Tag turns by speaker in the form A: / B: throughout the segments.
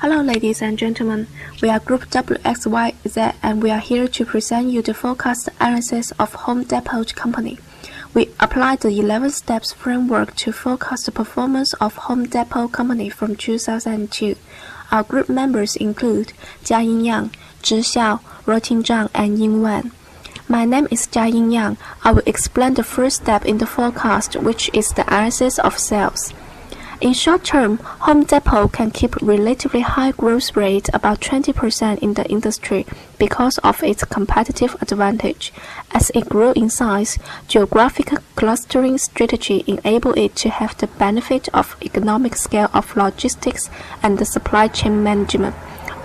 A: Hello ladies and gentlemen, we are Group WXYZ and we are here to present you the forecast analysis of Home Depot Company. We applied the 11 steps framework to forecast the performance of Home Depot Company from 2002. Our group members include Jiayin Yang, Zhi XIAO, Ruoqing ZHANG, and Ying WEN. My name is Jiayin Yang. I will explain the first step in the forecast, which is the analysis of sales. In short term, Home Depot can keep relatively high growth rate, about 20% in the industry, because of its competitive advantage. As it grew in size, geographic clustering strategy enable it to have the benefit of economic scale of logistics and the supply chain management.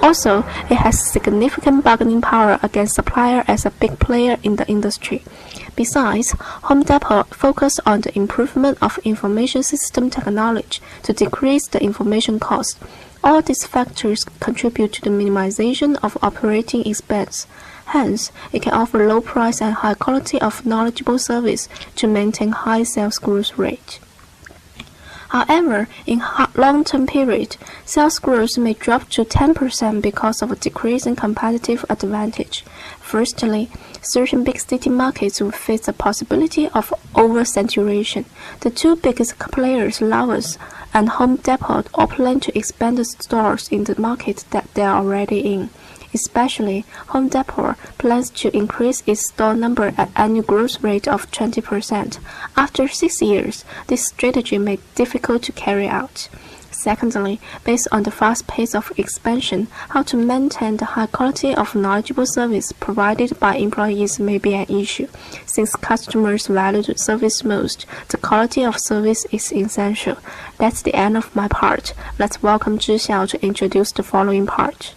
A: Also, it has significant bargaining power against suppliers as a big player in the industry. Besides, Home Depot focused on the improvement of information system technology to decrease the information cost. All these factors contribute to the minimization of operating expense. Hence, it can offer low price and high quality of knowledgeable service to maintain high sales growth rate. However, in long-term period, sales growth may drop to 10% because of a decrease in competitive advantage. Firstly, certain big city markets will face the possibility of oversaturation. The two biggest players, Lowe's and Home Depot, all plan to expand the stores in the market that they are already in. Especially, Home Depot plans to increase its store number at annual growth rate of 20%. After 6 years, this strategy may be difficult to carry out. Secondly, based on the fast pace of expansion, how to maintain the high quality of knowledgeable service provided by employees may be an issue. Since customers value the service most, the quality of service is essential. That's the end of my part. Let's welcome Zhi XIAO to introduce the following part.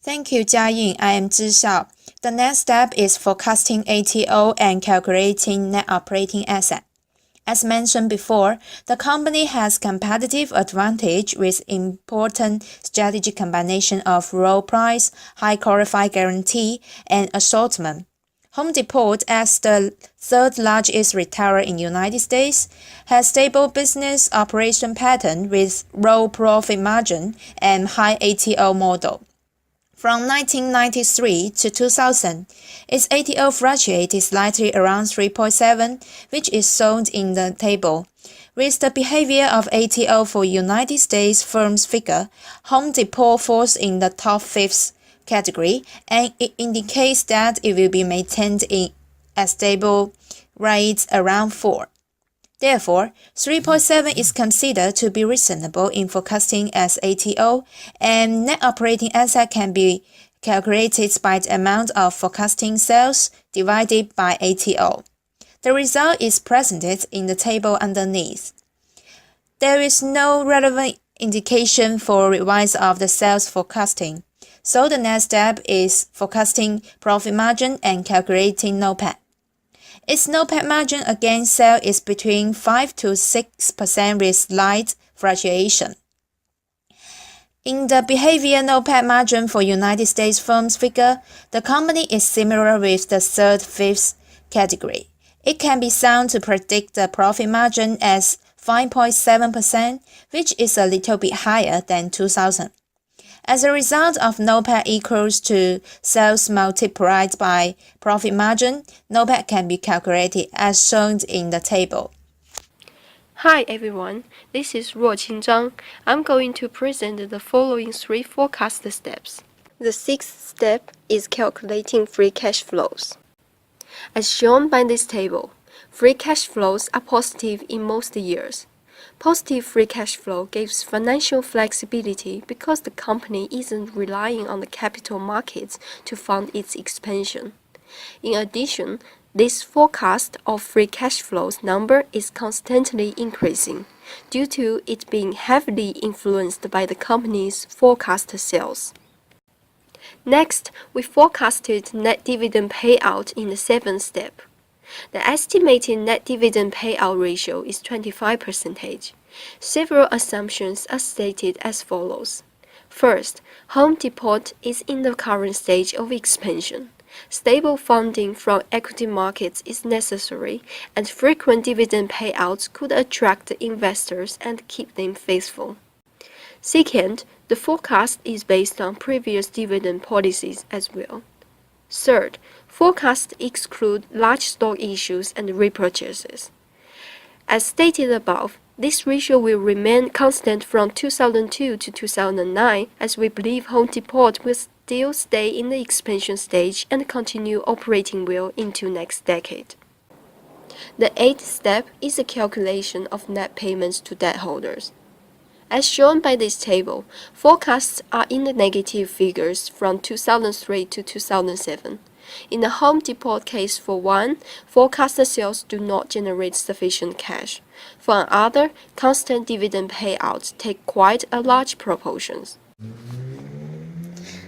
B: Thank you, Jiayin. I am Zhi XIAO. The next step is forecasting ATO and calculating net operating asset. As mentioned before, the company has competitive advantage with important strategic combination of low price, high qualified guarantee, and assortment. Home Depot, as the third largest retailer in the United States, has stable business operation pattern with low profit margin and high ATO model. From 1993 to 2000, its ATO fluctuated slightly around 3.7, which is shown in the table. With the behavior of ATO for United States firms figure, Home Depot falls in the top 5th category, and it indicates that it will be maintained in a stable rate around 4. Therefore, 3.7 is considered to be reasonable in forecasting as ATO, and net operating asset can be calculated by the amount of forecasting sales divided by ATO. The result is presented in the table underneath. There is no relevant indication for revise of the sales forecasting, so the next step is forecasting profit margin and calculating NOPAT. Its NOPAT margin against sales is between 5 to 6% with slight fluctuation. In the behavior NOPAT margin for United States firms figure, the company is similar with the third, 5th category. It can be sound to predict the profit margin as 5.7%, which is a little bit higher than 2000. As a result of NOPAT equals to sales multiplied by profit margin, NOPAT can be calculated as shown in the table.
C: Hi everyone, this is Ruoqing ZHANG. I'm going to present the following 3 forecast steps. The 6th step is calculating free cash flows. As shown by this table, free cash flows are positive in most years. Positive free cash flow gives financial flexibility because the company isn't relying on the capital markets to fund its expansion. In addition, this forecast of free cash flows number is constantly increasing due to it being heavily influenced by the company's forecast sales. Next, we forecasted net dividend payout in the 7th step. The estimated net dividend payout ratio is 25%. Several assumptions are stated as follows. First, Home Depot is in the current stage of expansion. Stable funding from equity markets is necessary, and frequent dividend payouts could attract investors and keep them faithful. Second, the forecast is based on previous dividend policies as well. Third, forecasts exclude large stock issues and repurchases. As stated above, this ratio will remain constant from 2002 to 2009 as we believe Home Depot will still stay in the expansion stage and continue operating well into next decade. The eighth step is the calculation of net payments to debt holders. As shown by this table, forecasts are in the negative figures from 2003 to 2007. In the Home Depot case for one, forecasted sales do not generate sufficient cash. For another, constant dividend payouts take quite a large proportion.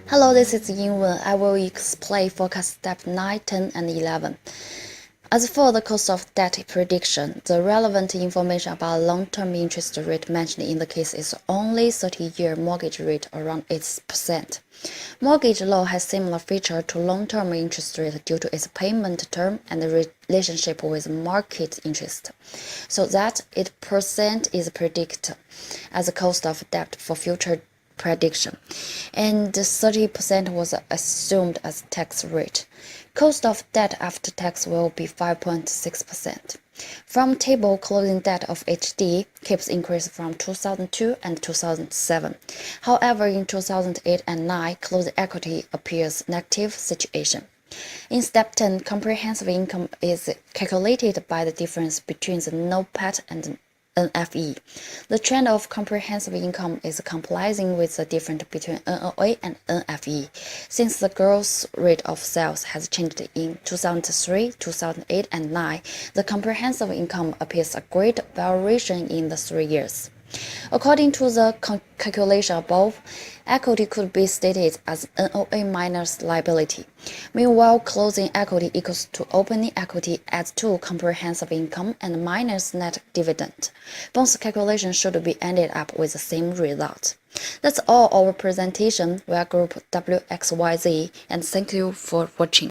D: Hello, this is Ying WEN. I will explain forecast step 9, 10, and 11. As for the cost of debt prediction, the relevant information about long-term interest rate mentioned in the case is only 30-year mortgage rate around 8%. Mortgage law has similar feature to long-term interest rate due to its payment term and the relationship with market interest, so that 8% is predicted as the cost of debt for future prediction, and 30% was assumed as tax rate. Cost of debt after tax will be 5.6%. From table, closing debt of HD keeps increase from 2002 and 2007. However, in 2008 and 9, closing equity appears negative situation. In step 10, comprehensive income is calculated by the difference between the NOPAT and NFE. The trend of comprehensive income is comprising with the difference between NOA and NFE, since the growth rate of sales has changed in 2003, 2008, and 9. The comprehensive income appears a great variation in the 3 years. According to the calculation above, equity could be stated as NOA minus liability. Meanwhile, closing equity equals to opening equity adds to comprehensive income and minus net dividend. Both calculations should be ended up with the same result. That's all our presentation. We are group WXYZ, and thank you for watching.